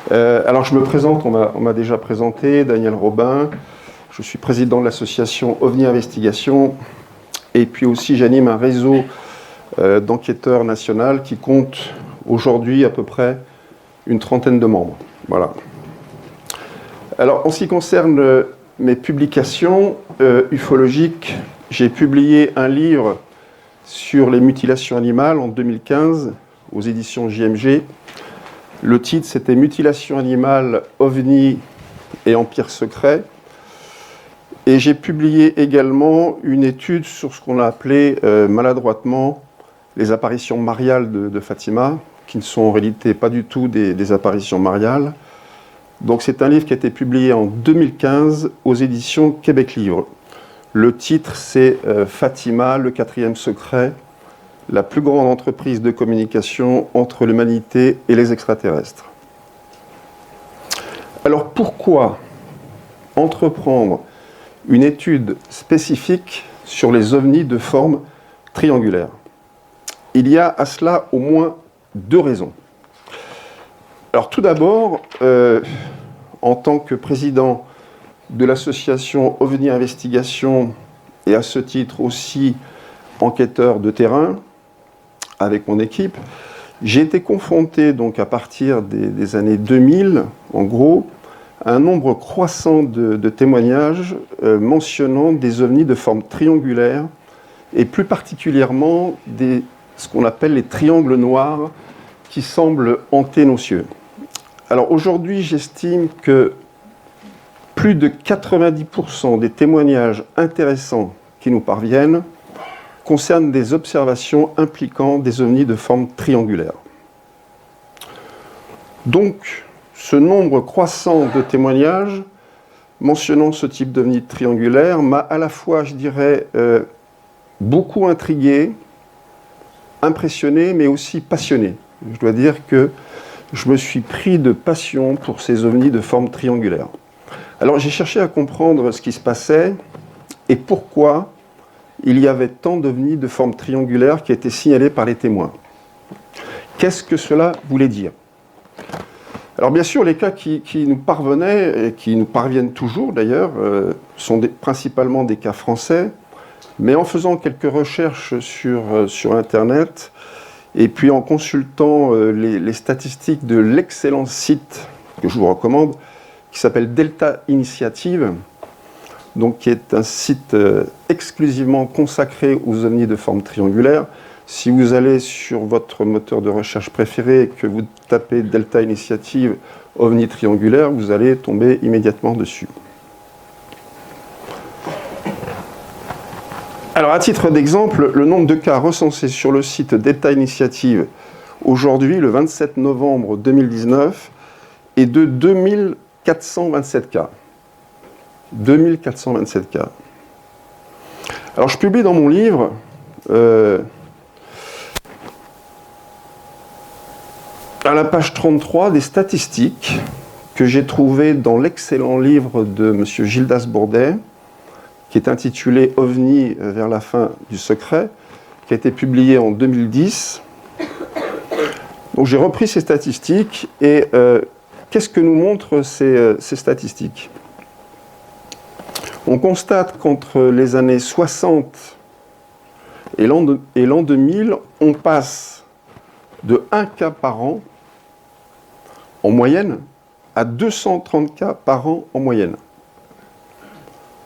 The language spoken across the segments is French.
Alors je me présente, on m'a déjà présenté, Daniel Robin. Je suis président de l'association OVNI Investigation. Et puis aussi j'anime un réseau d'enquêteurs national qui compte aujourd'hui à peu près une trentaine de membres. Voilà. Alors en ce qui concerne mes publications ufologiques, j'ai publié un livre sur les mutilations animales en 2015 aux éditions JMG. Le titre, c'était « Mutilation animale, OVNI et Empire secret ». Et j'ai publié également une étude sur ce qu'on a appelé maladroitement les apparitions mariales de Fatima, qui ne sont en réalité pas du tout des apparitions mariales. Donc c'est un livre qui a été publié en 2015 aux éditions Québec Livre. Le titre, c'est Fatima, le quatrième secret, la plus grande entreprise de communication entre l'humanité et les extraterrestres. Alors pourquoi entreprendre une étude spécifique sur les ovnis de forme triangulaire? Il y a à cela au moins deux raisons. Alors tout d'abord, en tant que président de l'association OVNI Investigation et à ce titre aussi enquêteur de terrain avec mon équipe, j'ai été confronté donc à partir des années 2000, en gros, à un nombre croissant de témoignages mentionnant des ovnis de forme triangulaire et plus particulièrement ce qu'on appelle les triangles noirs qui semblent hanter nos cieux. Alors aujourd'hui, j'estime que plus de 90% des témoignages intéressants qui nous parviennent concernent des observations impliquant des ovnis de forme triangulaire. Donc, ce nombre croissant de témoignages mentionnant ce type d'ovnis triangulaire m'a à la fois, je dirais, beaucoup intrigué, impressionné, mais aussi passionné. Je dois dire que je me suis pris de passion pour ces ovnis de forme triangulaire. Alors j'ai cherché à comprendre ce qui se passait et pourquoi il y avait tant d'ovnis de forme triangulaire qui étaient signalés par les témoins. Qu'est-ce que cela voulait dire? Alors bien sûr, les cas qui nous parvenaient, et qui nous parviennent toujours d'ailleurs, sont principalement des cas français, mais en faisant quelques recherches sur Internet, et puis en consultant les statistiques de l'excellent site que je vous recommande, qui s'appelle Delta Initiative, donc qui est un site exclusivement consacré aux ovnis de forme triangulaire. Si vous allez sur votre moteur de recherche préféré et que vous tapez Delta Initiative ovni triangulaire, vous allez tomber immédiatement dessus. Alors, à titre d'exemple, le nombre de cas recensés sur le site Delta Initiative aujourd'hui, le 27 novembre 2019, est de 2427 cas. 2427 cas. Alors, je publie dans mon livre à la page 33 des statistiques que j'ai trouvées dans l'excellent livre de M. Gildas Bourdet, qui est intitulé « OVNI vers la fin du secret », qui a été publié en 2010. Donc j'ai repris ces statistiques et qu'est-ce que nous montrent ces statistiques? On constate qu'entre les années 60 et l'an 2000, on passe de 1 cas par an en moyenne à 230 cas par an en moyenne.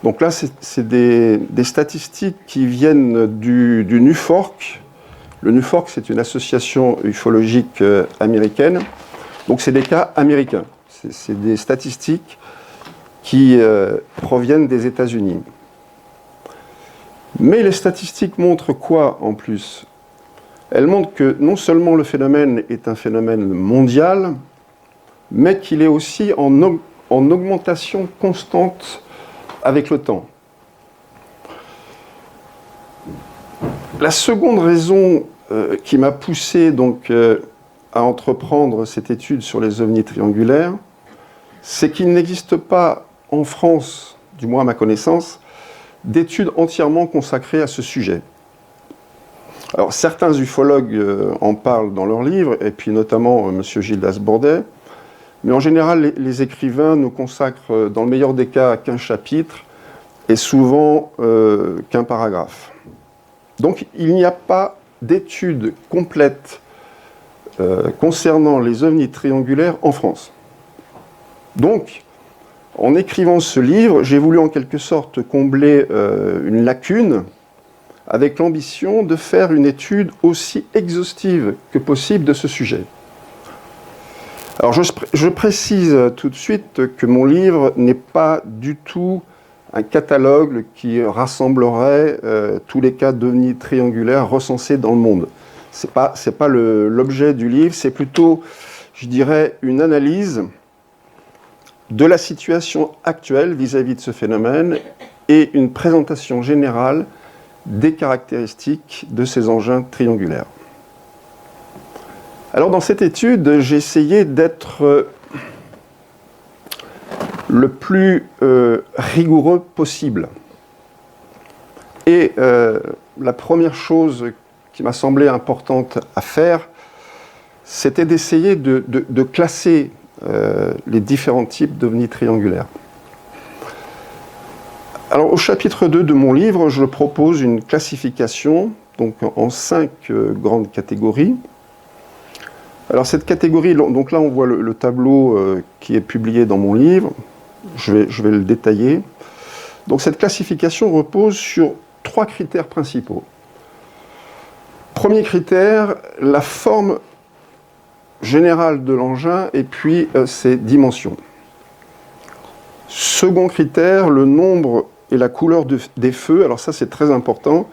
Donc là, c'est des statistiques qui viennent du NUFORC. Le NUFORC, c'est une association ufologique américaine. Donc c'est des cas américains. C'est des statistiques qui proviennent des États-Unis. Mais les statistiques montrent quoi en plus? Elles montrent que non seulement le phénomène est un phénomène mondial, mais qu'il est aussi en augmentation constante avec le temps. La seconde raison qui m'a poussé donc à entreprendre cette étude sur les ovnis triangulaires, c'est qu'il n'existe pas en France, du moins à ma connaissance, d'études entièrement consacrées à ce sujet. Alors certains ufologues en parlent dans leurs livres, et puis notamment M. Gildas Bourdet, Mais en général, les écrivains ne consacrent, dans le meilleur des cas, qu'un chapitre et souvent qu'un paragraphe. Donc il n'y a pas d'étude complète concernant les ovnis triangulaires en France. Donc, en écrivant ce livre, j'ai voulu en quelque sorte combler une lacune avec l'ambition de faire une étude aussi exhaustive que possible de ce sujet. Alors je précise tout de suite que mon livre n'est pas du tout un catalogue qui rassemblerait tous les cas d'ovnis triangulaires recensés dans le monde. C'est pas l'objet du livre, c'est plutôt, je dirais, une analyse de la situation actuelle vis-à-vis de ce phénomène et une présentation générale des caractéristiques de ces engins triangulaires. Alors dans cette étude, j'ai essayé d'être le plus rigoureux possible. Et la première chose qui m'a semblé importante à faire, c'était d'essayer de classer les différents types d'ovnis triangulaires. Alors au chapitre 2 de mon livre, je propose une classification donc en 5 grandes catégories. Alors cette catégorie, donc là on voit le tableau qui est publié dans mon livre, je vais le détailler. Donc cette classification repose sur 3 critères principaux. Premier critère, la forme générale de l'engin et puis ses dimensions. Second critère, le nombre et la couleur des feux. Alors ça c'est très important,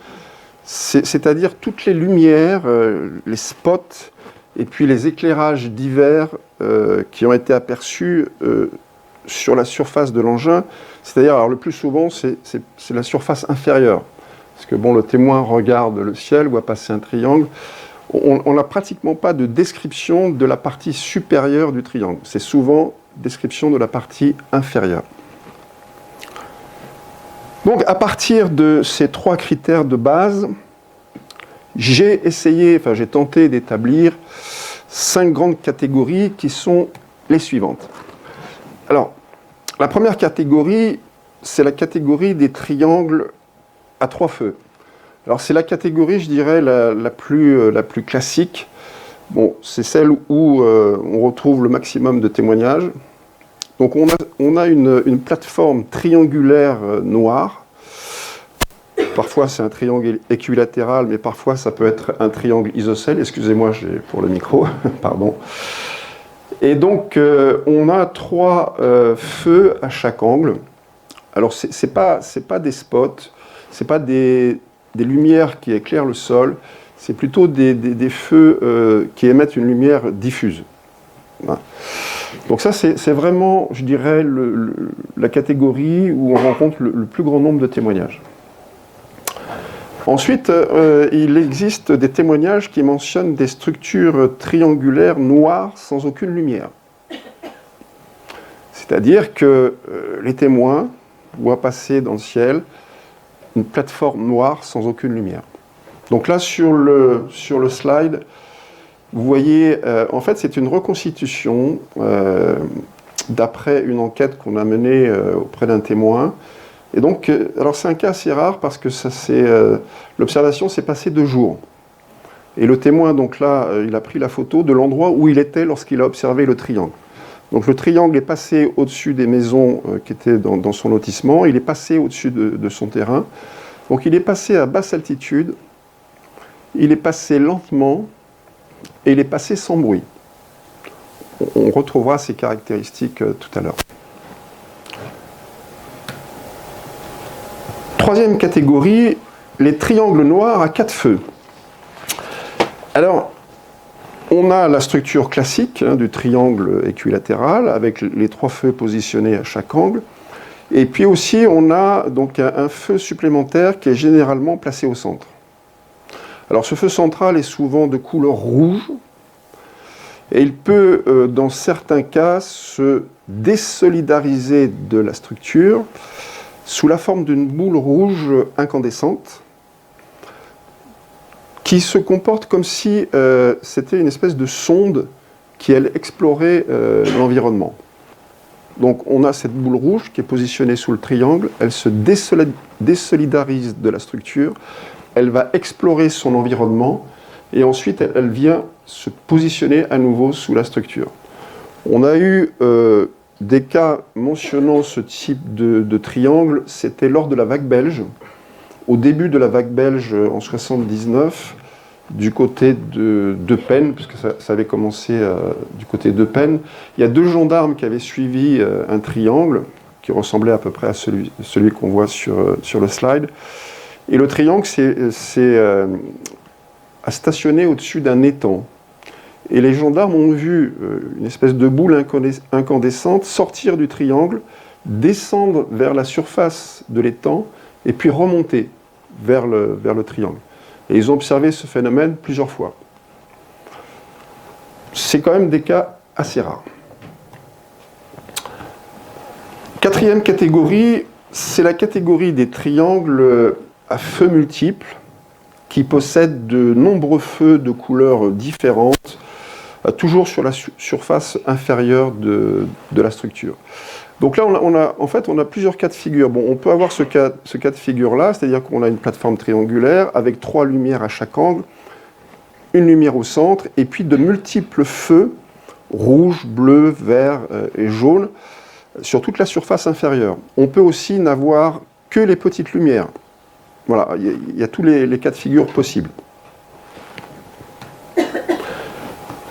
c'est-à-dire toutes les lumières, les spots et puis les éclairages divers qui ont été aperçus sur la surface de l'engin. C'est-à-dire, alors le plus souvent c'est la surface inférieure. Parce que bon, le témoin regarde le ciel, voit passer un triangle. On n'a pratiquement pas de description de la partie supérieure du triangle. C'est souvent description de la partie inférieure. Donc, à partir de ces 3 critères de base, j'ai tenté d'établir 5 grandes catégories qui sont les suivantes. Alors, la première catégorie, c'est la catégorie des triangles à 3 feux. Alors c'est la catégorie, je dirais, la plus classique. Bon, c'est celle où on retrouve le maximum de témoignages. Donc on a une plateforme triangulaire noire. Parfois c'est un triangle équilatéral, mais parfois ça peut être un triangle isocèle. Excusez-moi pour le micro, pardon. Et donc on a 3 feux à chaque angle. Alors c'est pas des spots, c'est pas des lumières qui éclairent le sol, c'est plutôt des feux qui émettent une lumière diffuse. Voilà. Donc ça, c'est vraiment, je dirais, la catégorie où on rencontre le plus grand nombre de témoignages. Ensuite, il existe des témoignages qui mentionnent des structures triangulaires noires sans aucune lumière. C'est-à-dire que les témoins voient passer dans le ciel une plateforme noire sans aucune lumière. Donc là, sur le slide, vous voyez, en fait, c'est une reconstitution d'après une enquête qu'on a menée auprès d'un témoin. Et donc, alors c'est un cas assez rare parce que l'observation s'est passée 2 jours. Et le témoin, donc là, il a pris la photo de l'endroit où il était lorsqu'il a observé le triangle. Donc le triangle est passé au-dessus des maisons qui étaient dans son lotissement, il est passé au-dessus de son terrain. Donc il est passé à basse altitude, il est passé lentement et il est passé sans bruit. On retrouvera ces caractéristiques tout à l'heure. Troisième catégorie, les triangles noirs à 4 feux. Alors, on a la structure classique du triangle équilatéral avec les 3 feux positionnés à chaque angle. Et puis aussi, on a donc un feu supplémentaire qui est généralement placé au centre. Alors ce feu central est souvent de couleur rouge et il peut, dans certains cas, se désolidariser de la structure sous la forme d'une boule rouge incandescente qui se comporte comme si c'était une espèce de sonde qui, elle, explorait l'environnement. Donc on a cette boule rouge qui est positionnée sous le triangle, elle se désolidarise de la structure, elle va explorer son environnement, et ensuite elle vient se positionner à nouveau sous la structure. On a eu des cas mentionnant ce type de triangle, c'était lors de la vague belge. Au début de la vague belge en 1979, du côté de Eupen, puisque ça avait commencé du côté d'Eupen, il y a 2 gendarmes qui avaient suivi un triangle qui ressemblait à peu près à celui qu'on voit sur le slide. Et le triangle a stationné au-dessus d'un étang. Et les gendarmes ont vu une espèce de boule incandescente sortir du triangle, descendre vers la surface de l'étang et puis remonter vers le triangle. Et ils ont observé ce phénomène plusieurs fois. C'est quand même des cas assez rares. 4e catégorie, c'est la catégorie des triangles à feux multiples qui possèdent de nombreux feux de couleurs différentes, toujours sur la surface inférieure de la structure. Donc là, on a plusieurs cas de figure. Bon, on peut avoir ce cas de figure-là, c'est-à-dire qu'on a une plateforme triangulaire avec 3 lumières à chaque angle, une lumière au centre, et puis de multiples feux, rouge, bleu, vert et jaune, sur toute la surface inférieure. On peut aussi n'avoir que les petites lumières. Voilà, il y a tous les cas de figure possibles.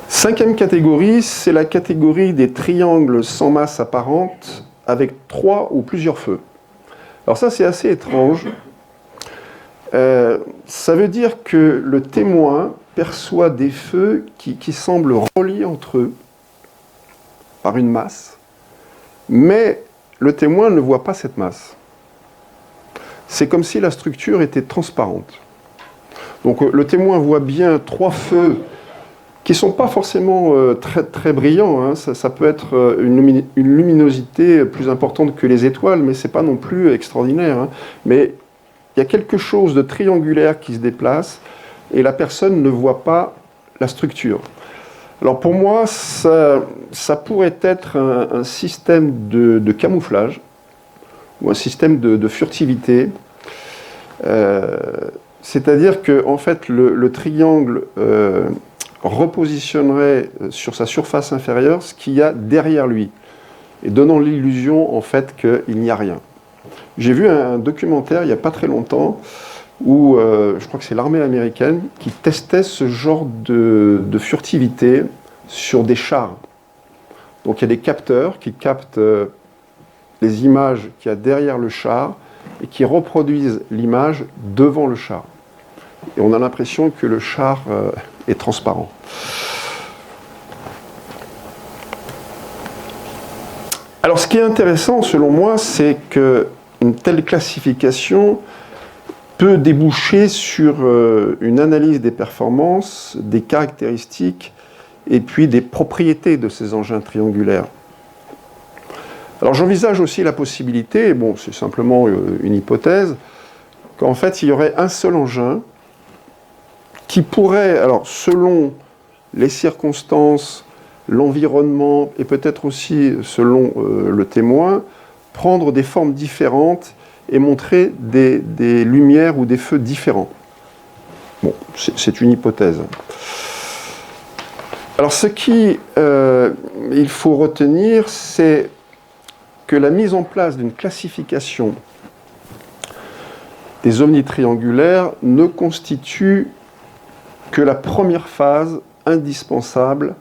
5e catégorie, c'est la catégorie des triangles sans masse apparente avec 3 ou plusieurs feux. Alors ça, c'est assez étrange. Ça veut dire que le témoin perçoit des feux qui semblent reliés entre eux par une masse, mais le témoin ne voit pas cette masse. C'est comme si la structure était transparente. Donc le témoin voit bien 3 feux qui ne sont pas forcément très, très brillants. Hein. Ça peut être une luminosité plus importante que les étoiles, mais ce n'est pas non plus extraordinaire. Hein. Mais il y a quelque chose de triangulaire qui se déplace et la personne ne voit pas la structure. Alors pour moi, ça pourrait être un système de camouflage ou un système de furtivité. C'est-à-dire que en fait, le triangle repositionnerait sur sa surface inférieure ce qu'il y a derrière lui, et donnant l'illusion en fait qu'il n'y a rien. J'ai vu un documentaire il n'y a pas très longtemps où je crois que c'est l'armée américaine qui testait ce genre de furtivité sur des chars. Donc il y a des capteurs qui captent les images qu'il y a derrière le char et qui reproduisent l'image devant le char. Et on a l'impression que le char est transparent. Alors ce qui est intéressant selon moi, c'est qu'une telle classification peut déboucher sur une analyse des performances, des caractéristiques et puis des propriétés de ces engins triangulaires. Alors j'envisage aussi la possibilité, bon c'est simplement une hypothèse, qu'en fait il y aurait un seul engin qui pourrait, alors selon les circonstances, l'environnement et peut-être aussi selon le témoin, prendre des formes différentes et montrer des lumières ou des feux différents. Bon, c'est une hypothèse. Alors ce qu'il faut retenir, c'est que la mise en place d'une classification des ovnis triangulaires ne constitue que la première phase indispensable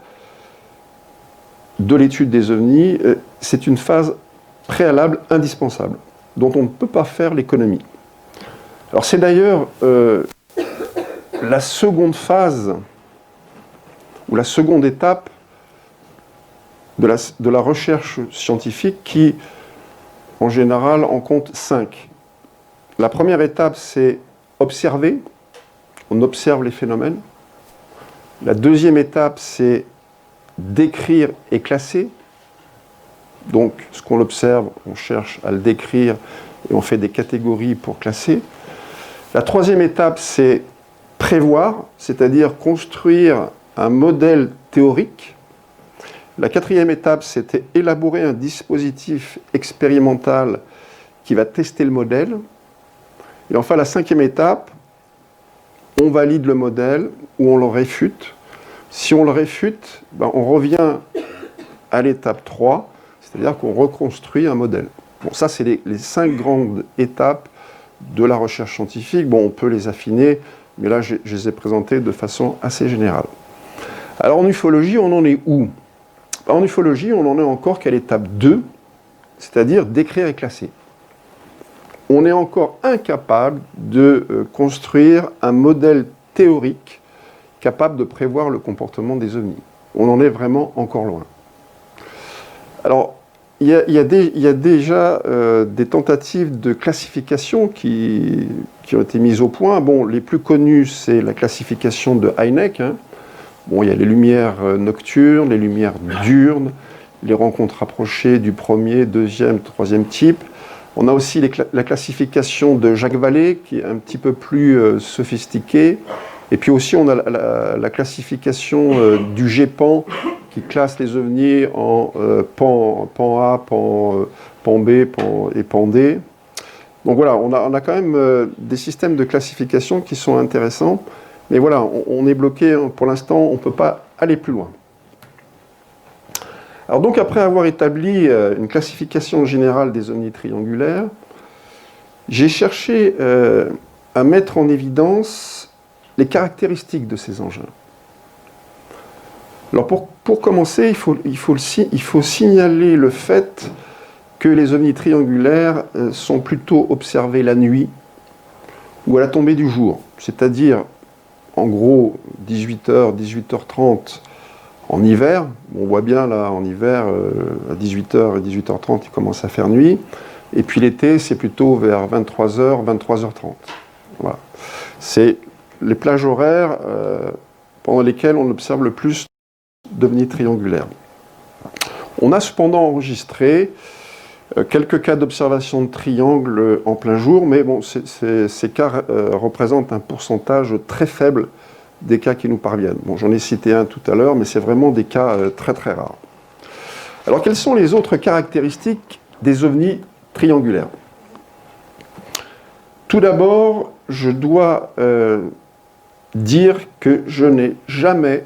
de l'étude des ovnis. C'est une phase préalable indispensable, dont on ne peut pas faire l'économie. Alors c'est d'ailleurs la seconde phase, ou la seconde étape de la recherche scientifique qui, en général, en compte 5. La première étape, c'est observer. On observe les phénomènes. La deuxième étape, c'est décrire et classer. Donc, ce qu'on observe, on cherche à le décrire et on fait des catégories pour classer. La troisième étape, c'est prévoir, c'est-à-dire construire un modèle théorique La quatrième étape, c'était élaborer un dispositif expérimental qui va tester le modèle. Et enfin, la cinquième étape, on valide le modèle ou on le réfute. Si on le réfute, ben on revient à l'étape 3, c'est-à-dire qu'on reconstruit un modèle. Bon, ça, c'est les 5 grandes étapes de la recherche scientifique. Bon, on peut les affiner, mais là, je les ai présentées de façon assez générale. Alors, en ufologie, on en est où? En ufologie, on en est encore qu'à l'étape 2, c'est-à-dire décrire et classer. On est encore incapable de construire un modèle théorique capable de prévoir le comportement des ovnis. On en est vraiment encore loin. Alors, il y a déjà des tentatives de classification qui ont été mises au point. Bon, les plus connues, c'est la classification de Hynek. Hein. Bon, il y a les lumières nocturnes, les lumières diurnes, les rencontres rapprochées du premier, deuxième, troisième type. On a aussi la classification de Jacques Vallée, qui est un petit peu plus sophistiquée. Et puis aussi, on a la classification du GEPAN, qui classe les ovnis en pan A, pan B et pan D. Donc voilà, on a quand même des systèmes de classification qui sont intéressants. Mais voilà, on est bloqué, pour l'instant, on ne peut pas aller plus loin. Alors donc, après avoir établi une classification générale des ovnis triangulaires, j'ai cherché à mettre en évidence les caractéristiques de ces engins. Alors pour commencer, il faut signaler le fait que les ovnis triangulaires sont plutôt observés la nuit ou à la tombée du jour, c'est-à-dire en gros 18h, 18h30 en hiver. On voit bien là en hiver, à 18h et 18h30, il commence à faire nuit. Et puis l'été, c'est plutôt vers 23h, 23h30. Voilà. C'est les plages horaires pendant lesquelles on observe le plus d'ovnis triangulaires. On a cependant enregistré quelques cas d'observation de triangles en plein jour, mais bon, ces cas représentent un pourcentage très faible des cas qui nous parviennent. Bon, j'en ai cité un tout à l'heure, mais c'est vraiment des cas très très rares. Alors, quelles sont les autres caractéristiques des ovnis triangulaires? Tout d'abord, je dois dire que je n'ai jamais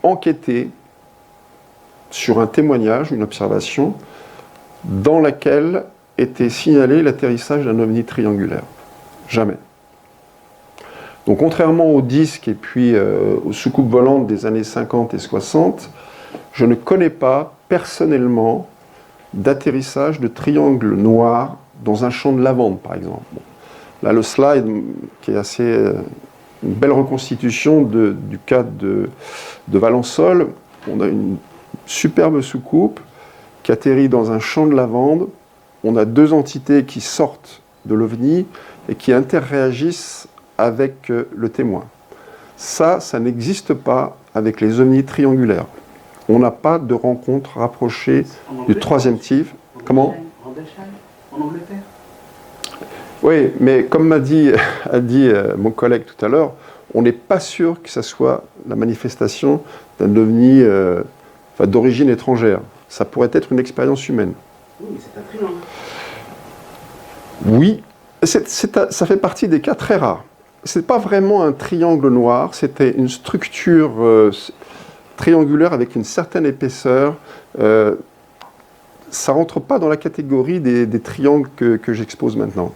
enquêté sur un témoignage, une observation, dans laquelle était signalé l'atterrissage d'un ovni triangulaire. Jamais. Donc, contrairement aux disques et puis aux soucoupes volantes des années 50 et 60, je ne connais pas personnellement d'atterrissage de triangles noirs dans un champ de lavande, par exemple. Bon. Là, le slide, qui est assez une belle reconstitution du cas de Valençol. On a une superbe soucoupe qui atterrit dans un champ de lavande. On a 2 entités qui sortent de l'OVNI et qui interréagissent avec le témoin. Ça n'existe pas avec les ovnis triangulaires. On n'a pas de rencontre rapprochée du 3e type. Comment ? En Angleterre ? Oui, mais comme a dit mon collègue tout à l'heure, on n'est pas sûr que ça soit la manifestation d'un ovni d'origine étrangère. Ça pourrait être une expérience humaine. Oui, mais c'est un triangle. Oui, ça fait partie des cas très rares. Ce n'est pas vraiment un triangle noir, c'était une structure triangulaire avec une certaine épaisseur. Ça ne rentre pas dans la catégorie des triangles que j'expose maintenant.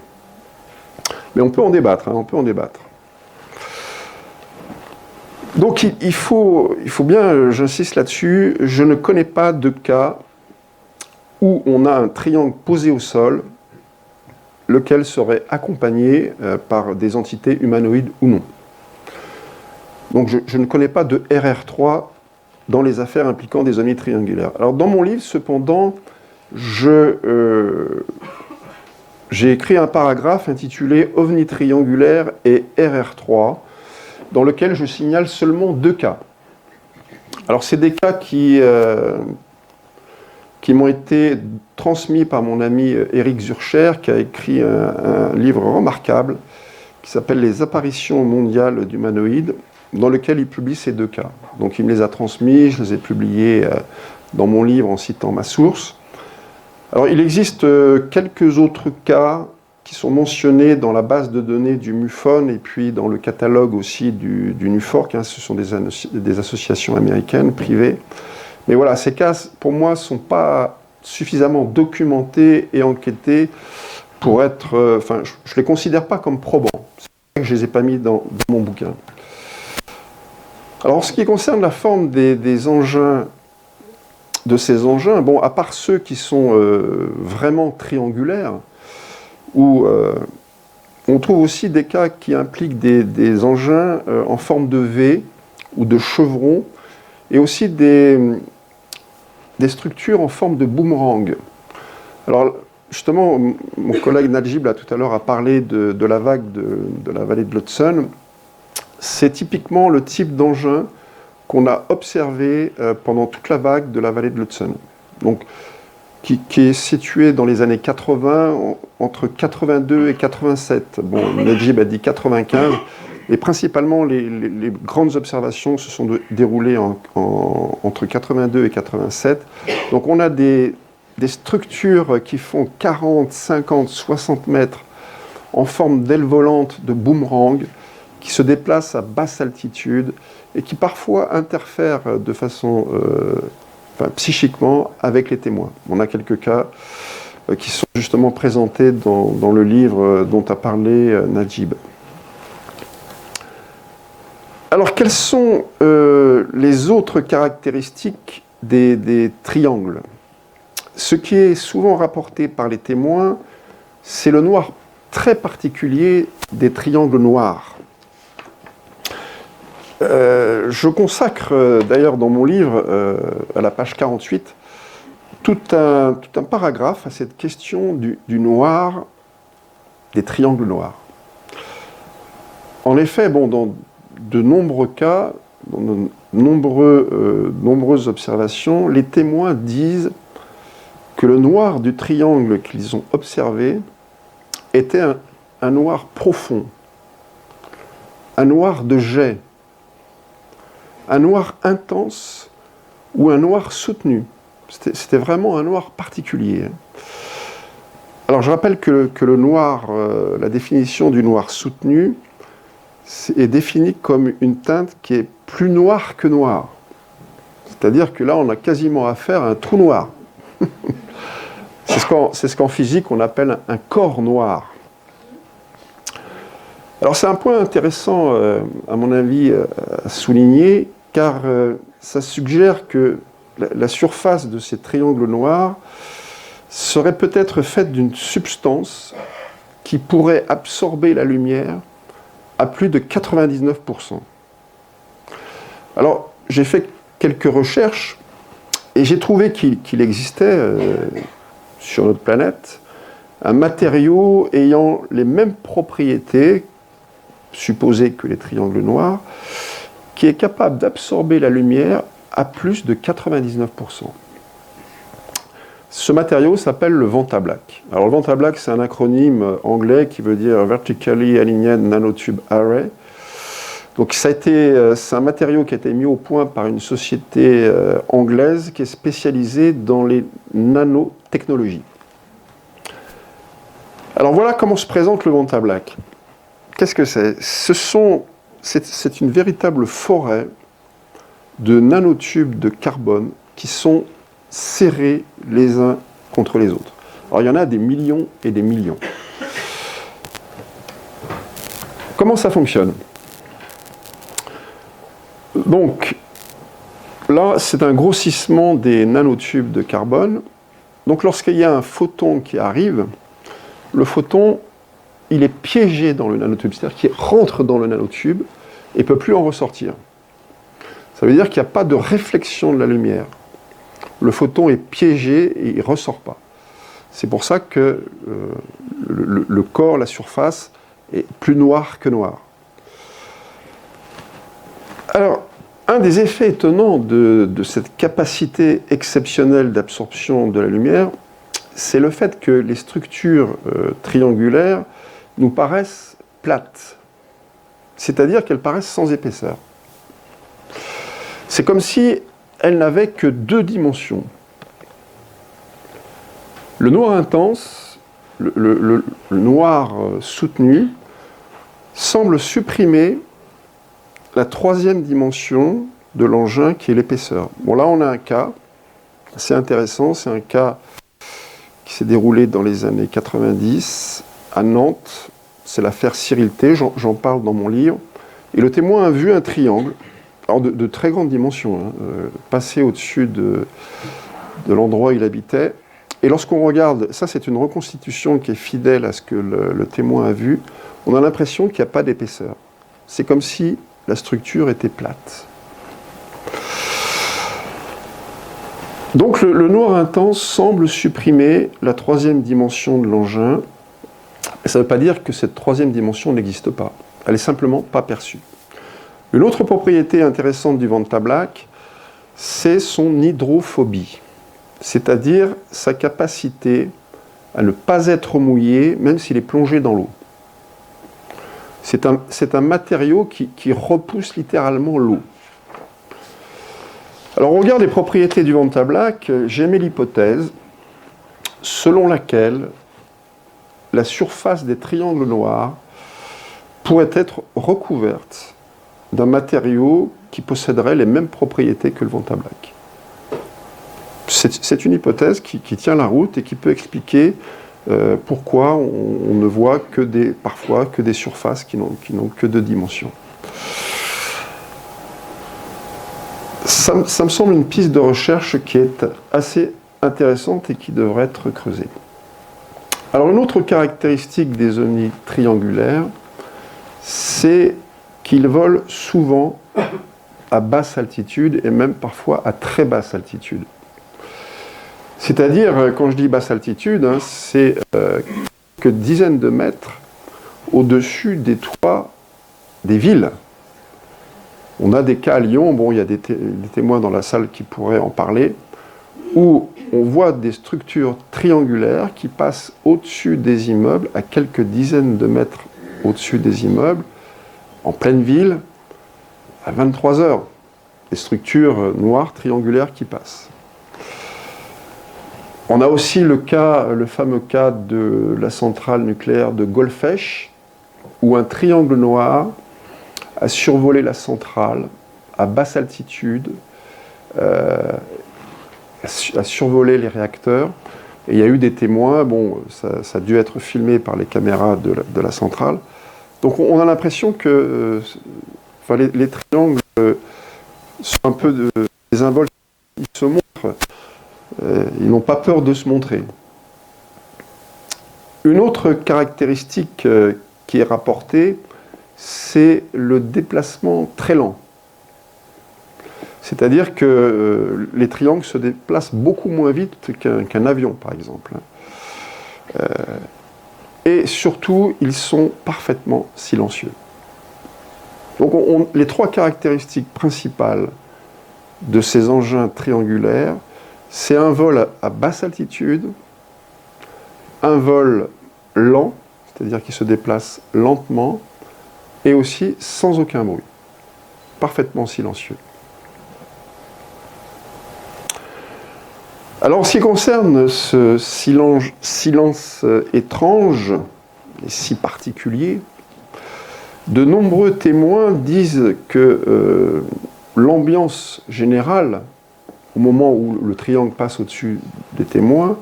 Mais on peut en débattre, on peut en débattre. Donc il faut bien, j'insiste là-dessus, je ne connais pas de cas où on a un triangle posé au sol, lequel serait accompagné par des entités humanoïdes ou non. Donc je ne connais pas de RR3 dans les affaires impliquant des ovnis triangulaires. Alors dans mon livre, cependant, j'ai écrit un paragraphe intitulé « OVNI triangulaire et RR3 » dans lequel je signale seulement 2 cas. Alors c'est des cas qui m'ont été transmis par mon ami Éric Zurcher, qui a écrit un livre remarquable qui s'appelle « Les apparitions mondiales d'humanoïdes », dans lequel il publie ces 2 cas. Donc il me les a transmis, je les ai publiés dans mon livre en citant ma source. Alors, il existe quelques autres cas qui sont mentionnés dans la base de données du MUFON et puis dans le catalogue aussi du NUFORC. Hein, ce sont des associations américaines privées. Mais voilà, ces cas, pour moi, ne sont pas suffisamment documentés et enquêtés pour être... Enfin, je ne les considère pas comme probants. C'est pour ça que je ne les ai pas mis dans mon bouquin. Alors, en ce qui concerne la forme des engins, de ces engins, bon, à part ceux qui sont vraiment triangulaires, où on trouve aussi des cas qui impliquent des engins en forme de V ou de chevron, et aussi des structures en forme de boomerang. Alors, justement, mon collègue Najib, là, tout à l'heure, a parlé de la vague de la vallée de l'Hudson. C'est typiquement le type d'engin qu'on a observé pendant toute la vague de la vallée de l'Hudson. Donc, qui est situé dans les années 80, entre 82 et 87. Bon, Najib a dit 95, et principalement les grandes observations se sont déroulées entre 82 et 87. Donc on a des structures qui font 40, 50, 60 mètres en forme d'aile volante de boomerang, qui se déplacent à basse altitude et qui parfois interfèrent de façon... psychiquement avec les témoins. On a quelques cas qui sont justement présentés dans le livre dont a parlé Najib. Alors, quelles sont les autres caractéristiques des triangles? Ce qui est souvent rapporté par les témoins, c'est le noir très particulier des triangles noirs. Je consacre d'ailleurs dans mon livre, à la page 48, tout un paragraphe à cette question du noir, des triangles noirs. En effet, bon, dans de nombreux cas, dans de nombreuses observations, les témoins disent que le noir du triangle qu'ils ont observé était un noir profond, un noir de jet, un noir intense ou un noir soutenu. C'était vraiment un noir particulier. Alors je rappelle que le noir, la définition du noir soutenu, est définie comme une teinte qui est plus noire que noire. C'est-à-dire que là, on a quasiment affaire à un trou noir. C'est ce qu'en physique, on appelle un corps noir. Alors c'est un point intéressant, à mon avis, à souligner, car ça suggère que la surface de ces triangles noirs serait peut-être faite d'une substance qui pourrait absorber la lumière à plus de 99%. Alors, j'ai fait quelques recherches et j'ai trouvé qu'il existait sur notre planète un matériau ayant les mêmes propriétés supposées que les triangles noirs, qui est capable d'absorber la lumière à plus de 99%. Ce matériau s'appelle le Vantablack. Alors le Vantablack, c'est un acronyme anglais qui veut dire Vertically Aligned Nanotube Array. Donc c'est un matériau qui a été mis au point par une société anglaise qui est spécialisée dans les nanotechnologies. Alors voilà comment se présente le Vantablack. Qu'est-ce que c'est ? C'est une véritable forêt de nanotubes de carbone qui sont serrés les uns contre les autres. Alors il y en a des millions et des millions. Comment ça fonctionne ? Donc, là, c'est un grossissement des nanotubes de carbone. Donc lorsqu'il y a un photon qui arrive, le photon, il est piégé dans le nanotube, c'est-à-dire qu'il rentre dans le nanotube et ne peut plus en ressortir. Ça veut dire qu'il n'y a pas de réflexion de la lumière. Le photon est piégé et il ne ressort pas. C'est pour ça que le corps, la surface, est plus noir que noir. Alors, un des effets étonnants de cette capacité exceptionnelle d'absorption de la lumière, c'est le fait que les structures triangulaires nous paraissent plates. C'est-à-dire qu'elles paraissent sans épaisseur. C'est comme si elle n'avait que 2 dimensions. Le noir intense, le noir soutenu, semble supprimer la 3e dimension de l'engin qui est l'épaisseur. Bon, là on a un cas assez intéressant, c'est un cas qui s'est déroulé dans les années 90 à Nantes. C'est l'affaire Cyril T, j'en parle dans mon livre. Et le témoin a vu un triangle, alors de très grande dimension, passer au-dessus de l'endroit où il habitait. Et lorsqu'on regarde, ça c'est une reconstitution qui est fidèle à ce que le témoin a vu, on a l'impression qu'il n'y a pas d'épaisseur. C'est comme si la structure était plate. Donc le noir intense semble supprimer la 3e dimension de l'engin. Ça ne veut pas dire que cette 3e dimension n'existe pas. Elle n'est simplement pas perçue. Une autre propriété intéressante du Vantablack, c'est son hydrophobie, c'est-à-dire sa capacité à ne pas être mouillé même s'il est plongé dans l'eau. C'est un matériau qui repousse littéralement l'eau. Alors, au regard des propriétés du Vantablack, j'ai émis l'hypothèse selon laquelle la surface des triangles noirs pourrait être recouverte d'un matériau qui posséderait les mêmes propriétés que le Vantablack. C'est une hypothèse qui tient la route et qui peut expliquer pourquoi on ne voit parfois que des surfaces qui n'ont que 2 dimensions. Ça me semble une piste de recherche qui est assez intéressante et qui devrait être creusée. Alors une autre caractéristique des ovnis triangulaires, c'est qu'ils volent souvent à basse altitude et même parfois à très basse altitude. C'est-à-dire, quand je dis basse altitude, c'est quelques dizaines de mètres au-dessus des toits des villes. On a des cas à Lyon, bon, il y a des témoins dans la salle qui pourraient en parler, où on voit des structures triangulaires qui passent au-dessus des immeubles, à quelques dizaines de mètres au-dessus des immeubles, en pleine ville, à 23 heures. Des structures noires triangulaires qui passent. On a aussi le fameux cas de la centrale nucléaire de Golfech, où un triangle noir a survolé la centrale à basse altitude, a survolé les réacteurs. Et il y a eu des témoins, bon, ça a dû être filmé par les caméras de la centrale. Donc on a l'impression que les triangles sont un peu des invols qui se montrent. Ils n'ont pas peur de se montrer. Une autre caractéristique qui est rapportée, c'est le déplacement très lent. C'est-à-dire que les triangles se déplacent beaucoup moins vite qu'un avion, par exemple. Et surtout, ils sont parfaitement silencieux. Donc les 3 caractéristiques principales de ces engins triangulaires, c'est un vol à basse altitude, un vol lent, c'est-à-dire qu'il se déplace lentement, et aussi sans aucun bruit, parfaitement silencieux. Alors, en ce qui concerne ce silence étrange et si particulier, de nombreux témoins disent que l'ambiance générale, au moment où le triangle passe au-dessus des témoins,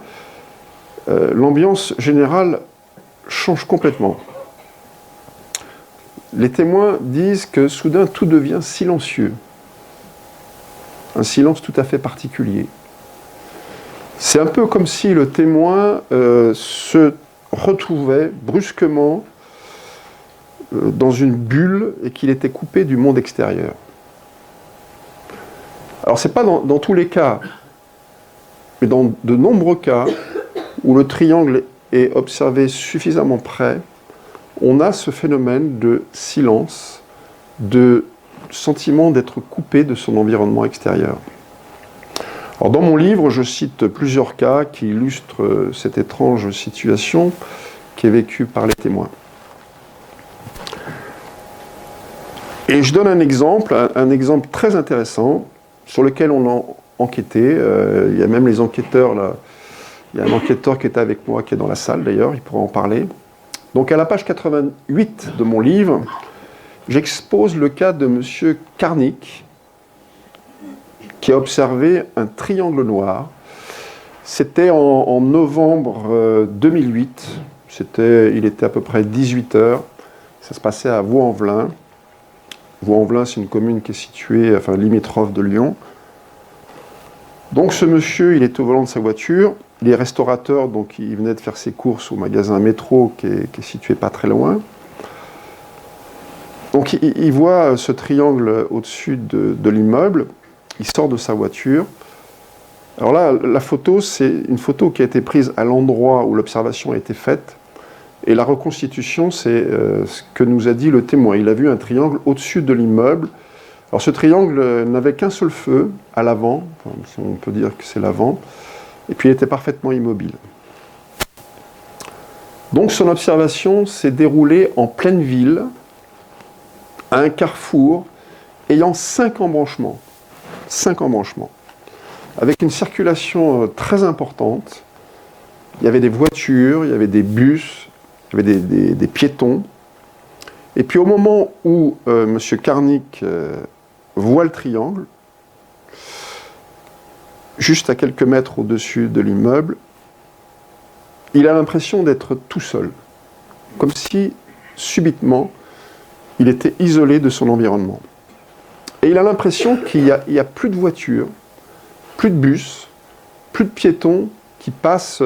l'ambiance générale change complètement. Les témoins disent que soudain tout devient silencieux. Un silence tout à fait particulier. C'est un peu comme si le témoin se retrouvait brusquement dans une bulle et qu'il était coupé du monde extérieur. Alors ce n'est pas dans tous les cas, mais dans de nombreux cas où le triangle est observé suffisamment près, on a ce phénomène de silence, de sentiment d'être coupé de son environnement extérieur. Alors dans mon livre, je cite plusieurs cas qui illustrent cette étrange situation qui est vécue par les témoins. Et je donne un exemple très intéressant. sur lequel on a enquêté. Il y a même les enquêteurs, là. Il y a un enquêteur qui était avec moi, qui est dans la salle d'ailleurs, il pourra en parler. Donc à la page 88 de mon livre, j'expose le cas de M. Karnik, qui a observé un triangle noir. C'était en novembre 2008, il était à peu près 18 heures, ça se passait à Vaux-en-Velin. Vaux-en-Velin, c'est une commune qui est située, limitrophe de Lyon. Donc ce monsieur, il est au volant de sa voiture, il est restaurateur, donc il venait de faire ses courses au magasin Métro, qui est situé pas très loin. Donc il voit ce triangle au-dessus de l'immeuble, il sort de sa voiture. Alors là, la photo, c'est une photo qui a été prise à l'endroit où l'observation a été faite. Et la reconstitution, c'est ce que nous a dit le témoin. Il a vu un triangle au-dessus de l'immeuble. Alors ce triangle n'avait qu'un seul feu à l'avant, si on peut dire que c'est l'avant, et puis il était parfaitement immobile. Donc son observation s'est déroulée en pleine ville, à un carrefour, ayant 5 embranchements. 5 embranchements. Avec une circulation très importante. Il y avait des voitures, il y avait des bus, il y avait des piétons. Et puis au moment où M. Karnik voit le triangle, juste à quelques mètres au-dessus de l'immeuble, il a l'impression d'être tout seul. Comme si, subitement, il était isolé de son environnement. Et il a l'impression qu'il n'y a plus de voitures, plus de bus, plus de piétons qui passent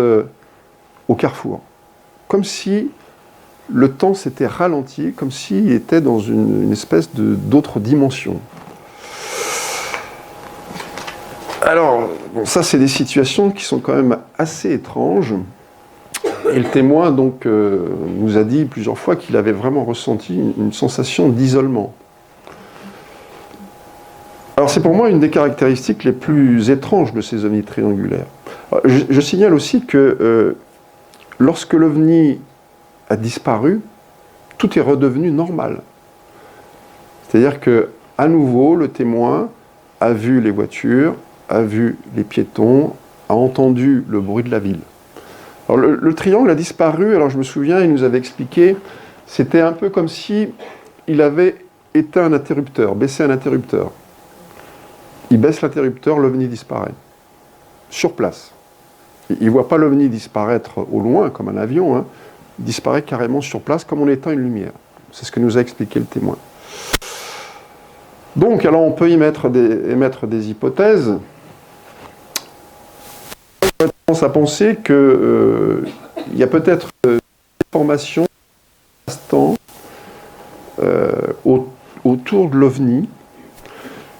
au carrefour. Comme si le temps s'était ralenti, comme s'il était dans une espèce d'autre dimension. Alors, bon, ça c'est des situations qui sont quand même assez étranges. Et le témoin donc nous a dit plusieurs fois qu'il avait vraiment ressenti une sensation d'isolement. Alors c'est pour moi une des caractéristiques les plus étranges de ces ovnis triangulaires. Alors, je signale aussi que lorsque l'ovni a disparu, tout est redevenu normal. C'est-à-dire que à nouveau, le témoin a vu les voitures, a vu les piétons, a entendu le bruit de la ville. Alors le triangle a disparu, alors je me souviens, il nous avait expliqué, c'était un peu comme si il avait éteint un interrupteur, baissé un interrupteur. Il baisse l'interrupteur, l'ovni disparaît. Sur place. Il ne voit pas l'ovni disparaître au loin, comme un avion, hein. Il disparaît carrément sur place, comme on éteint une lumière. C'est ce que nous a expliqué le témoin. Donc, alors on peut émettre des hypothèses. On commence à penser qu'il y a peut-être des informations autour de l'OVNI,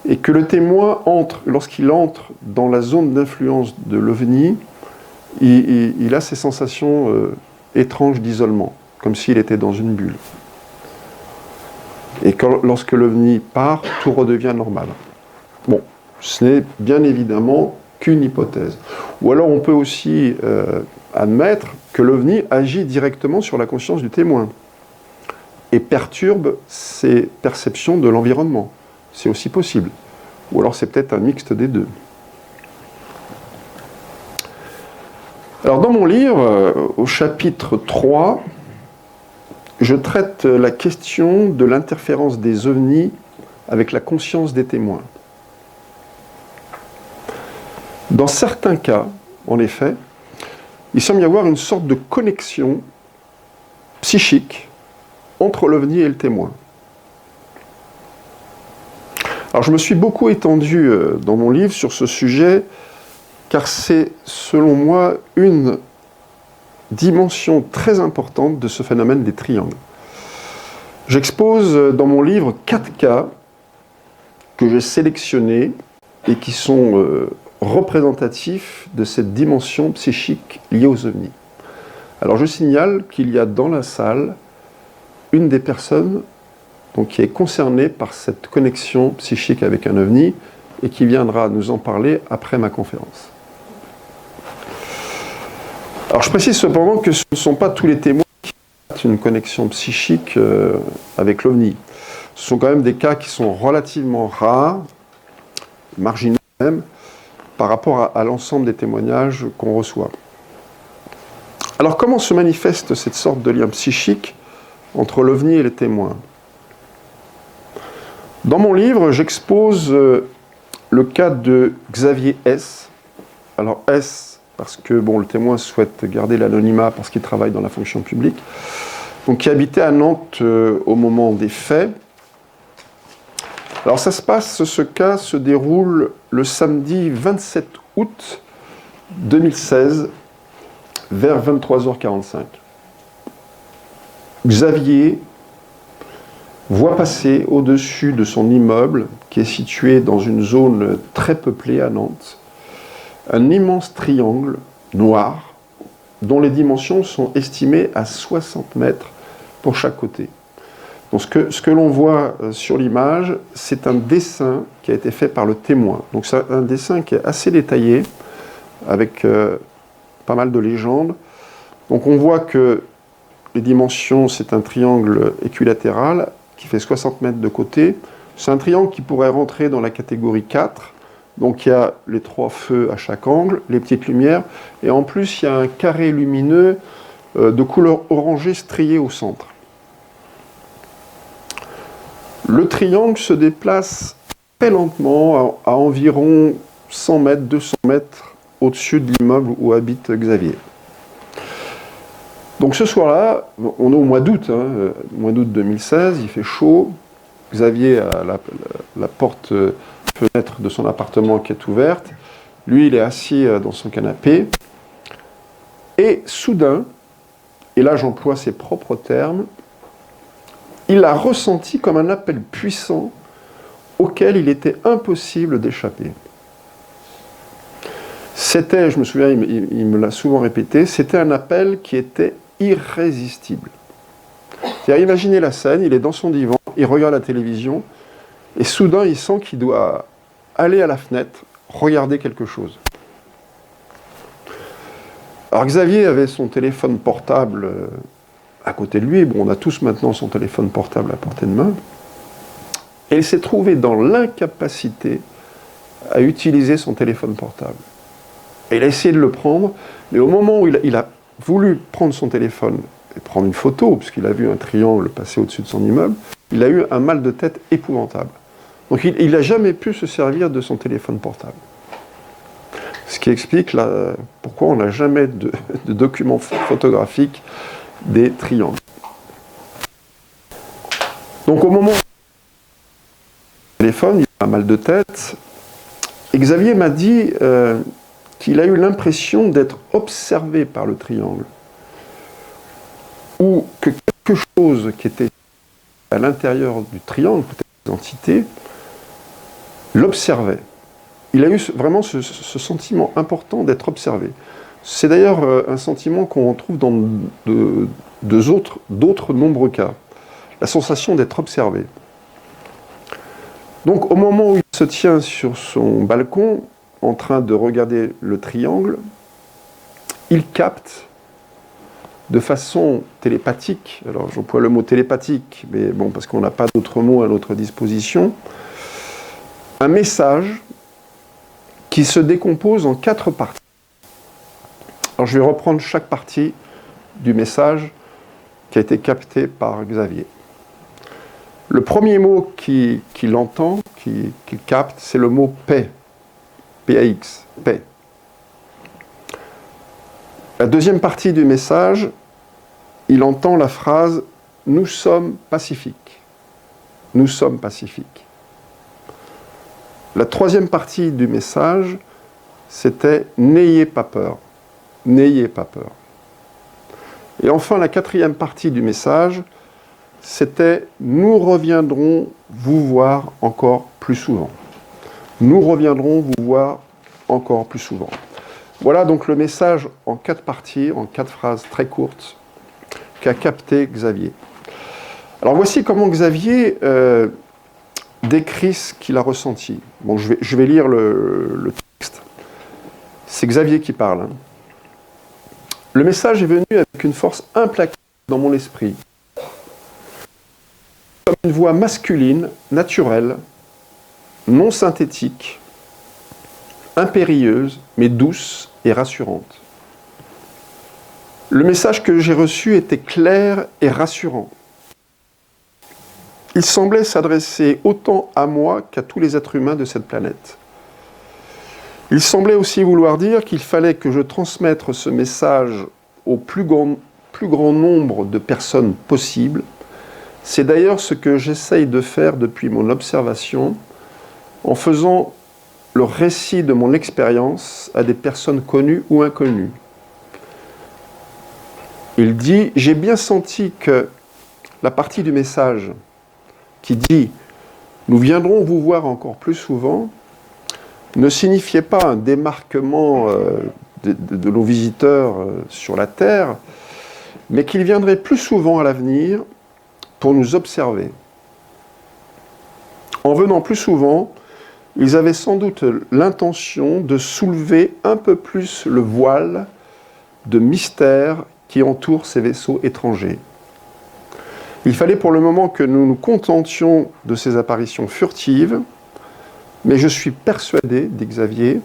et que le témoin lorsqu'il entre dans la zone d'influence de l'OVNI, il a ces sensations étranges d'isolement, comme s'il était dans une bulle. Et lorsque l'OVNI part, tout redevient normal. Bon, ce n'est bien évidemment qu'une hypothèse. Ou alors on peut aussi admettre que l'OVNI agit directement sur la conscience du témoin et perturbe ses perceptions de l'environnement. C'est aussi possible. Ou alors c'est peut-être un mixte des deux. Alors dans mon livre, au chapitre 3, je traite la question de l'interférence des ovnis avec la conscience des témoins. Dans certains cas, en effet, il semble y avoir une sorte de connexion psychique entre l'ovni et le témoin. Alors je me suis beaucoup étendu dans mon livre sur ce sujet, car c'est, selon moi, une dimension très importante de ce phénomène des triangles. J'expose dans mon livre 4 cas que j'ai sélectionnés et qui sont représentatifs de cette dimension psychique liée aux ovnis. Alors je signale qu'il y a dans la salle une des personnes donc, qui est concernée par cette connexion psychique avec un ovni et qui viendra nous en parler après ma conférence. Alors je précise cependant que ce ne sont pas tous les témoins qui ont une connexion psychique avec l'OVNI. Ce sont quand même des cas qui sont relativement rares. marginaux même, par rapport à l'ensemble des témoignages qu'on reçoit. Alors comment se manifeste cette sorte de lien psychique entre l'OVNI et les témoins? Dans mon livre, j'expose le cas de Xavier S. Alors S, parce que le témoin souhaite garder l'anonymat parce qu'il travaille dans la fonction publique, donc qui habitait à Nantes au moment des faits. Alors ce cas se déroule le samedi 27 août 2016, vers 23h45. Xavier voit passer au-dessus de son immeuble, qui est situé dans une zone très peuplée à Nantes, un immense triangle noir, dont les dimensions sont estimées à 60 mètres pour chaque côté. Donc ce que l'on voit sur l'image, c'est un dessin qui a été fait par le témoin. Donc c'est un dessin qui est assez détaillé, avec pas mal de légendes. Donc on voit que les dimensions, c'est un triangle équilatéral qui fait 60 mètres de côté. C'est un triangle qui pourrait rentrer dans la catégorie 4. Donc il y a les 3 feux à chaque angle, les petites lumières, et en plus il y a un carré lumineux de couleur orangée strié au centre. Le triangle se déplace très lentement à environ 100 mètres, 200 mètres au-dessus de l'immeuble où habite Xavier. Donc ce soir-là, on est au mois d'août, mois d'août 2016, il fait chaud. Xavier a la porte-fenêtre de son appartement qui est ouverte. Lui, il est assis dans son canapé. Et soudain, et là j'emploie ses propres termes, il a ressenti comme un appel puissant auquel il était impossible d'échapper. C'était, je me souviens, il me l'a souvent répété, c'était un appel qui était irrésistible. C'est-à-dire, imaginez la scène, il est dans son divan, il regarde la télévision, et soudain il sent qu'il doit aller à la fenêtre, regarder quelque chose. Alors Xavier avait son téléphone portable à côté de lui. On a tous maintenant son téléphone portable à portée de main. Et il s'est trouvé dans l'incapacité à utiliser son téléphone portable. Et il a essayé de le prendre, mais au moment où il a voulu prendre son téléphone et prendre une photo, puisqu'il a vu un triangle passer au-dessus de son immeuble, il a eu un mal de tête épouvantable. Donc il n'a jamais pu se servir de son téléphone portable. Ce qui explique pourquoi on n'a jamais de documents photographiques des triangles. Donc au moment où le téléphone, il a un mal de tête, et Xavier m'a dit qu'il a eu l'impression d'être observé par le triangle, ou que quelque chose qui était à l'intérieur du triangle, peut-être des entités, l'observait. Il a eu vraiment ce sentiment important d'être observé. C'est d'ailleurs un sentiment qu'on retrouve dans d'autres nombreux cas. La sensation d'être observé. Donc au moment où il se tient sur son balcon, en train de regarder le triangle, il capte de façon télépathique, alors j'emploie le mot télépathique, mais bon, parce qu'on n'a pas d'autres mots à notre disposition, un message qui se décompose en 4 parties. Alors je vais reprendre chaque partie du message qui a été capté par Xavier. Le premier mot qu'il entend, qu'il capte, c'est le mot paix. P-A-X, paix. La deuxième partie du message, il entend la phrase « Nous sommes pacifiques ». Nous sommes pacifiques. La troisième partie du message, c'était « N'ayez pas peur ». N'ayez pas peur. Et enfin, la quatrième partie du message, c'était « Nous reviendrons vous voir encore plus souvent ». Nous reviendrons vous voir encore plus souvent. Voilà donc le message en 4 parties, en 4 phrases très courtes, qu'a capté Xavier. Alors voici comment Xavier décrit ce qu'il a ressenti. Bon, je vais lire le texte. C'est Xavier qui parle. Le message est venu avec une force implacable dans mon esprit. Comme une voix masculine, naturelle, non synthétique, impérieuse, mais douce et rassurante. Le message que j'ai reçu était clair et rassurant. Il semblait s'adresser autant à moi qu'à tous les êtres humains de cette planète. Il semblait aussi vouloir dire qu'il fallait que je transmette ce message au plus grand nombre de personnes possible. C'est d'ailleurs ce que j'essaye de faire depuis mon observation, en faisant le récit de mon expérience à des personnes connues ou inconnues. Il dit « J'ai bien senti que la partie du message qui dit « Nous viendrons vous voir encore plus souvent » ne signifiait pas un démarquement de nos visiteurs sur la Terre, mais qu'ils viendraient plus souvent à l'avenir pour nous observer. En venant plus souvent, ils avaient sans doute l'intention de soulever un peu plus le voile de mystère qui entoure ces vaisseaux étrangers. Il fallait pour le moment que nous nous contentions de ces apparitions furtives, mais je suis persuadé, dit Xavier,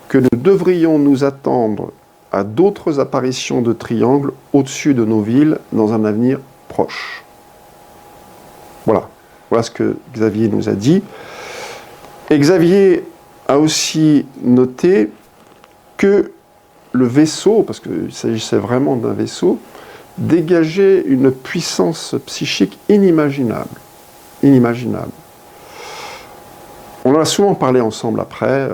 que nous devrions nous attendre à d'autres apparitions de triangles au-dessus de nos villes dans un avenir proche. Voilà ce que Xavier nous a dit. Et Xavier a aussi noté que le vaisseau, parce qu'il s'agissait vraiment d'un vaisseau, dégageait une puissance psychique inimaginable. Inimaginable. On en a souvent parlé ensemble après,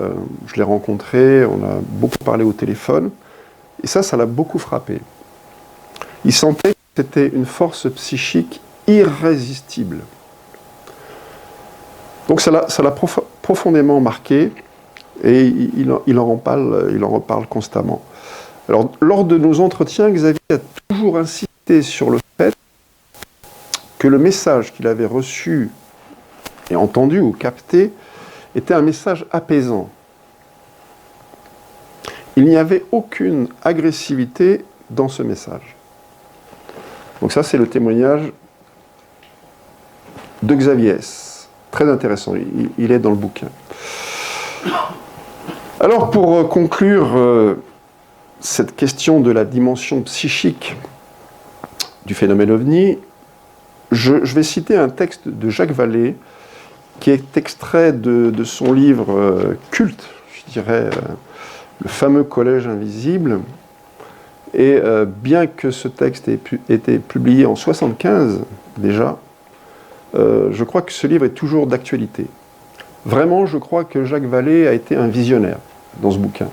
je l'ai rencontré, on a beaucoup parlé au téléphone, et ça l'a beaucoup frappé. Il sentait que c'était une force psychique irrésistible. Donc ça l'a profondément marqué, et il en reparle constamment. Alors, lors de nos entretiens, Xavier a toujours insisté sur le fait que le message qu'il avait reçu et entendu ou capté était un message apaisant. Il n'y avait aucune agressivité dans ce message. Donc ça, c'est le témoignage de Xavier S. Très intéressant, il est dans le bouquin. Alors, pour conclure cette question de la dimension psychique du phénomène OVNI, je vais citer un texte de Jacques Vallée, qui est extrait de son livre culte, je dirais, le fameux Collège invisible. Et bien que ce texte ait été publié en 1975 déjà, je crois que ce livre est toujours d'actualité. Vraiment, je crois que Jacques Vallée a été un visionnaire dans ce bouquin.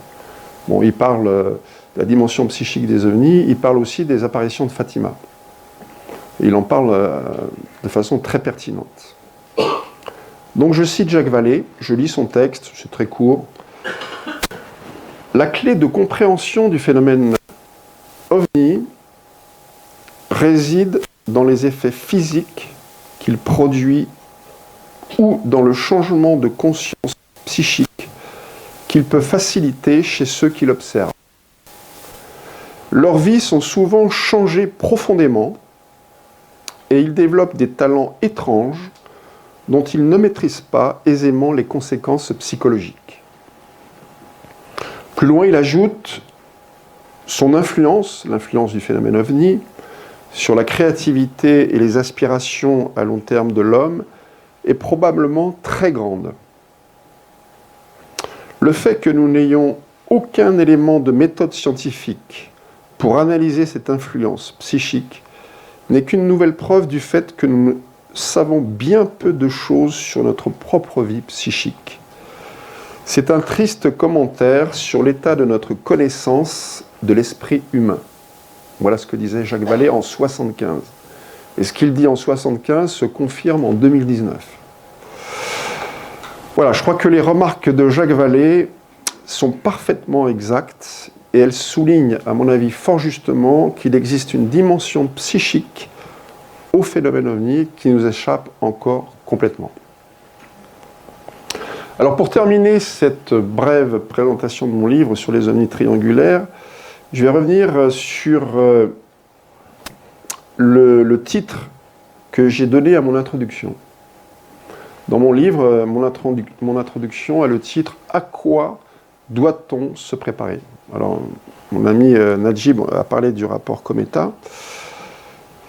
Bon, il parle de la dimension psychique des ovnis, il parle aussi des apparitions de Fatima. Et il en parle de façon très pertinente. Donc je cite Jacques Vallée, je lis son texte, c'est très court. La clé de compréhension du phénomène OVNI réside dans les effets physiques qu'il produit ou dans le changement de conscience psychique qu'il peut faciliter chez ceux qui l'observent. Leurs vies sont souvent changées profondément et ils développent des talents étranges dont ils ne maîtrisent pas aisément les conséquences psychologiques. Plus loin, il ajoute son influence, l'influence du phénomène OVNI, sur la créativité et les aspirations à long terme de l'homme est probablement très grande. Le fait que nous n'ayons aucun élément de méthode scientifique pour analyser cette influence psychique n'est qu'une nouvelle preuve du fait que nous savons bien peu de choses sur notre propre vie psychique. C'est un triste commentaire sur l'état de notre connaissance de l'esprit humain. Voilà ce que disait Jacques Vallée en 1975. Et ce qu'il dit en 1975 se confirme en 2019. Voilà, je crois que les remarques de Jacques Vallée sont parfaitement exactes et elles soulignent, à mon avis, fort justement qu'il existe une dimension psychique au phénomène OVNI qui nous échappe encore complètement. Alors pour terminer cette brève présentation de mon livre sur les ovnis triangulaires, je vais revenir sur le titre que j'ai donné à mon introduction. Dans mon livre, mon introduction a le titre « À quoi doit-on se préparer ?» Alors, mon ami Najib a parlé du rapport Cometa,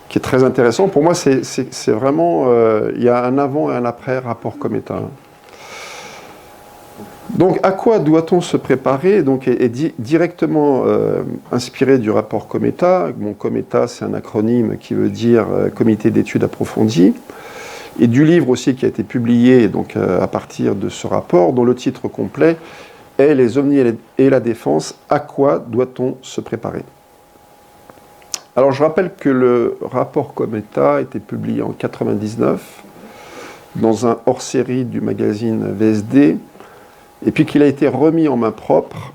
qui est très intéressant. Pour moi, c'est vraiment... il y a un avant et un après rapport Cometa. Donc, à quoi doit-on se préparer donc, est directement inspiré du rapport Cometa. Bon, Cometa, c'est un acronyme qui veut dire Comité d'études approfondies. Et du livre aussi qui a été publié donc, à partir de ce rapport, dont le titre complet est « Les ovnis et la défense, à quoi doit-on se préparer ?» Alors, je rappelle que le rapport Cometa a été publié en 1999 dans un hors-série du magazine VSD, et puis qu'il a été remis en main propre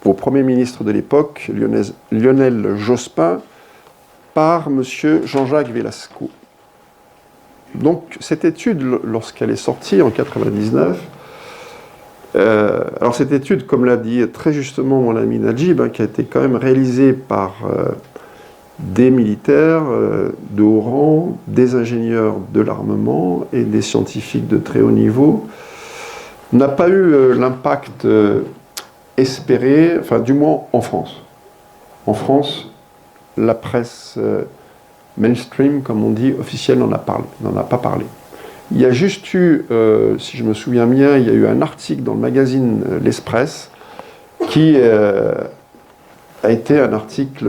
au Premier ministre de l'époque, Lionel Jospin, par M. Jean-Jacques Velasco. Donc, cette étude, lorsqu'elle est sortie en 1999, alors cette étude, comme l'a dit très justement mon ami Najib, qui a été quand même réalisée par des militaires de haut rang, des ingénieurs de l'armement et des scientifiques de très haut niveau, n'a pas eu l'impact espéré, enfin du moins en France. En France, la presse mainstream, comme on dit, officielle, n'en a pas parlé. Il y a juste eu, si je me souviens bien, il y a eu un article dans le magazine L'Express qui a été un article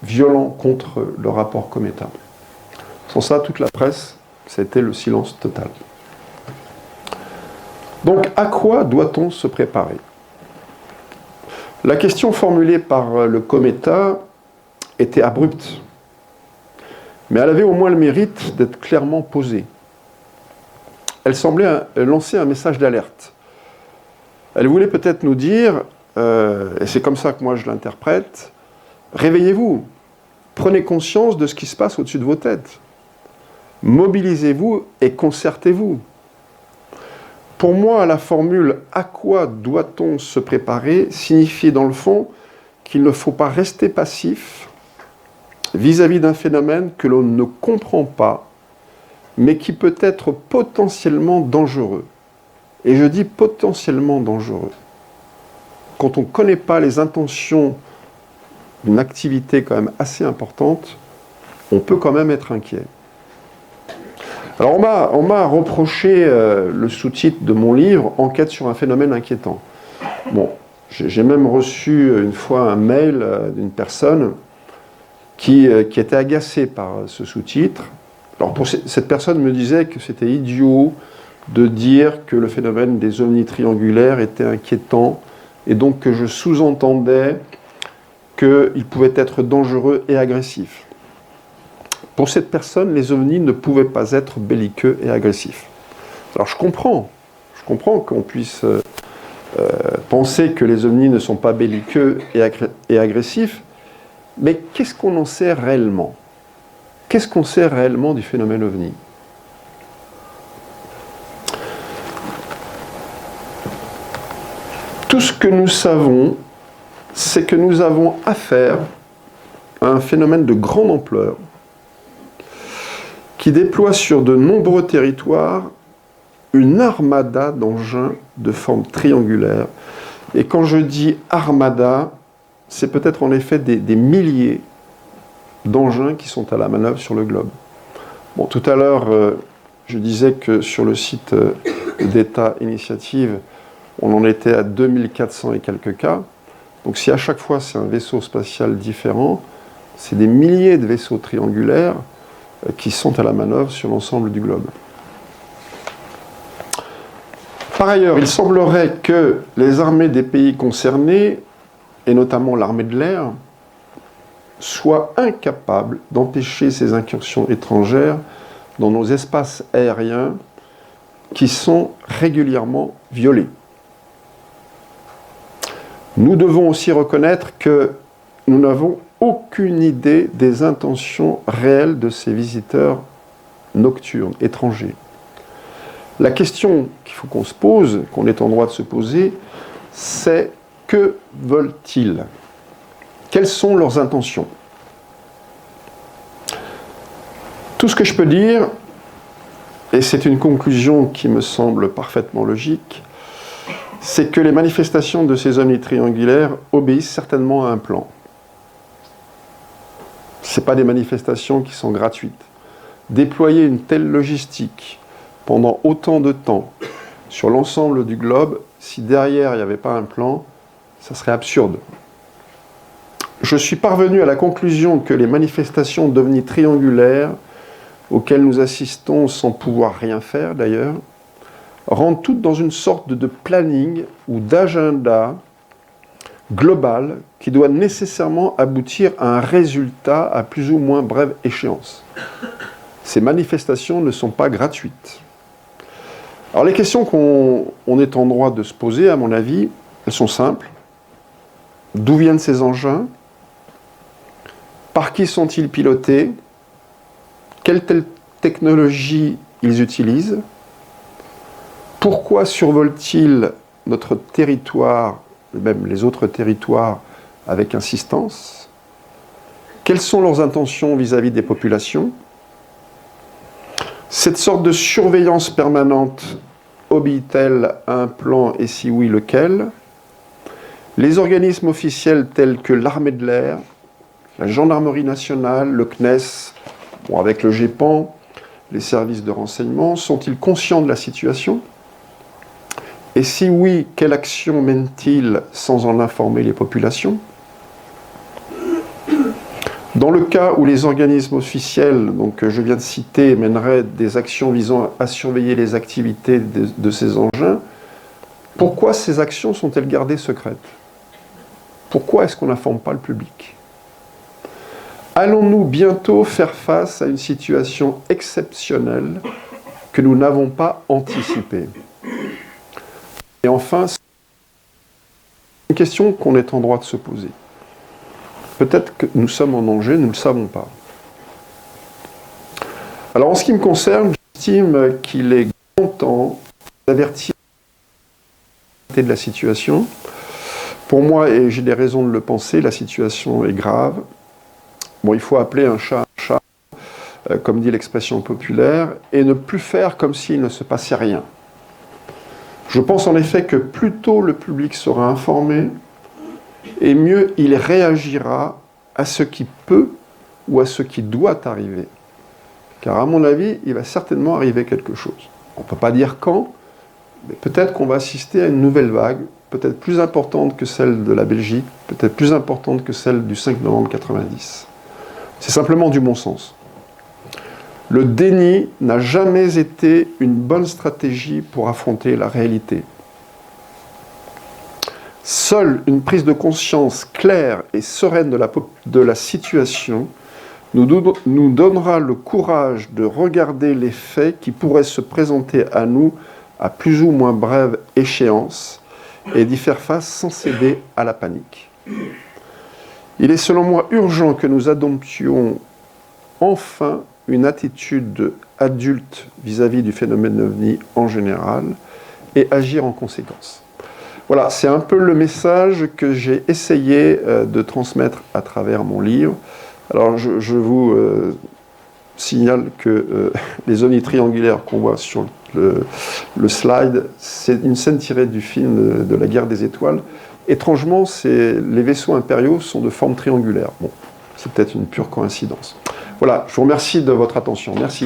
violent contre le rapport Cometa. Sans ça, toute la presse, c'était le silence total. Donc, à quoi doit-on se préparer? La question formulée par le Cometa était abrupte, mais elle avait au moins le mérite d'être clairement posée. Elle semblait lancer un message d'alerte. Elle voulait peut-être nous dire, et c'est comme ça que moi je l'interprète, réveillez-vous, prenez conscience de ce qui se passe au-dessus de vos têtes, mobilisez-vous et concertez-vous. Pour moi, la formule « à quoi doit-on se préparer » signifie dans le fond qu'il ne faut pas rester passif vis-à-vis d'un phénomène que l'on ne comprend pas, mais qui peut être potentiellement dangereux. Et je dis potentiellement dangereux. Quand on ne connaît pas les intentions d'une activité quand même assez importante, on peut quand même être inquiet. Alors on m'a reproché le sous-titre de mon livre « Enquête sur un phénomène inquiétant ». Bon, j'ai même reçu une fois un mail d'une personne qui était agacée par ce sous-titre. Alors cette personne me disait que c'était idiot de dire que le phénomène des ovnis triangulaires était inquiétant et donc que je sous-entendais qu'il pouvait être dangereux et agressif. Pour cette personne, les ovnis ne pouvaient pas être belliqueux et agressifs. Alors je comprends qu'on puisse penser que les ovnis ne sont pas belliqueux et agressifs, mais qu'est-ce qu'on en sait réellement? Qu'est-ce qu'on sait réellement du phénomène ovni? Tout ce que nous savons, c'est que nous avons affaire à un phénomène de grande ampleur qui déploie sur de nombreux territoires une armada d'engins de forme triangulaire. Et quand je dis armada, c'est peut-être en effet des milliers d'engins qui sont à la manœuvre sur le globe. Bon, tout à l'heure, je disais que sur le site d'État Initiative, on en était à 2400 et quelques cas. Donc si à chaque fois c'est un vaisseau spatial différent, c'est des milliers de vaisseaux triangulaires qui sont à la manœuvre sur l'ensemble du globe. Par ailleurs, il semblerait que les armées des pays concernés, et notamment l'armée de l'air, soient incapables d'empêcher ces incursions étrangères dans nos espaces aériens qui sont régulièrement violés. Nous devons aussi reconnaître que nous n'avons aucune idée des intentions réelles de ces visiteurs nocturnes, étrangers. La question qu'il faut qu'on se pose, qu'on est en droit de se poser, c'est que veulent-ils? Quelles sont leurs intentions? Tout ce que je peux dire, et c'est une conclusion qui me semble parfaitement logique, c'est que les manifestations de ces ovnis triangulaires obéissent certainement à un plan. Ce ne sont pas des manifestations qui sont gratuites. Déployer une telle logistique pendant autant de temps sur l'ensemble du globe, si derrière il n'y avait pas un plan, ça serait absurde. Je suis parvenu à la conclusion que les manifestations d'ovnis triangulaires, auxquelles nous assistons sans pouvoir rien faire d'ailleurs, rentrent toutes dans une sorte de planning ou d'agenda global qui doit nécessairement aboutir à un résultat à plus ou moins brève échéance. Ces manifestations ne sont pas gratuites. Alors les questions qu'on est en droit de se poser, à mon avis, elles sont simples. D'où viennent ces engins? Par qui sont-ils pilotés? Quelle technologie ils utilisent? Pourquoi survolent-ils notre territoire, et même les autres territoires, avec insistance? Quelles sont leurs intentions vis-à-vis des populations? Cette sorte de surveillance permanente obéit-elle à un plan, et si oui, lequel? Les organismes officiels tels que l'armée de l'air, la gendarmerie nationale, le CNES, avec le GEPAN, les services de renseignement, sont-ils conscients de la situation? Et si oui, quelle action mènent-ils sans en informer les populations? Dans le cas où les organismes officiels, donc je viens de citer, mèneraient des actions visant à surveiller les activités de ces engins, pourquoi ces actions sont-elles gardées secrètes? Pourquoi est-ce qu'on n'informe pas le public? Allons-nous bientôt faire face à une situation exceptionnelle que nous n'avons pas anticipée? Et enfin, c'est une question qu'on est en droit de se poser. Peut-être que nous sommes en danger, nous ne le savons pas. Alors en ce qui me concerne, j'estime qu'il est grand temps d'avertir de la situation. Pour moi, et j'ai des raisons de le penser, la situation est grave. Bon, il faut appeler un chat, comme dit l'expression populaire, et ne plus faire comme s'il ne se passait rien. Je pense en effet que plus tôt le public sera informé, et mieux il réagira à ce qui peut ou à ce qui doit arriver. Car à mon avis, il va certainement arriver quelque chose. On ne peut pas dire quand, mais peut-être qu'on va assister à une nouvelle vague, peut-être plus importante que celle de la Belgique, peut-être plus importante que celle du 5 novembre 90. C'est simplement du bon sens. Le déni n'a jamais été une bonne stratégie pour affronter la réalité. Seule une prise de conscience claire et sereine de la situation nous donnera le courage de regarder les faits qui pourraient se présenter à nous à plus ou moins brève échéance et d'y faire face sans céder à la panique. Il est selon moi urgent que nous adoptions enfin une attitude adulte vis-à-vis du phénomène ovni en général et agir en conséquence. Voilà, c'est un peu le message que j'ai essayé de transmettre à travers mon livre. Alors je vous signale que les ovnis triangulaires qu'on voit sur le slide, c'est une scène tirée du film de la Guerre des Étoiles. Étrangement, les vaisseaux impériaux sont de forme triangulaire. Bon, c'est peut-être une pure coïncidence. Voilà, je vous remercie de votre attention. Merci.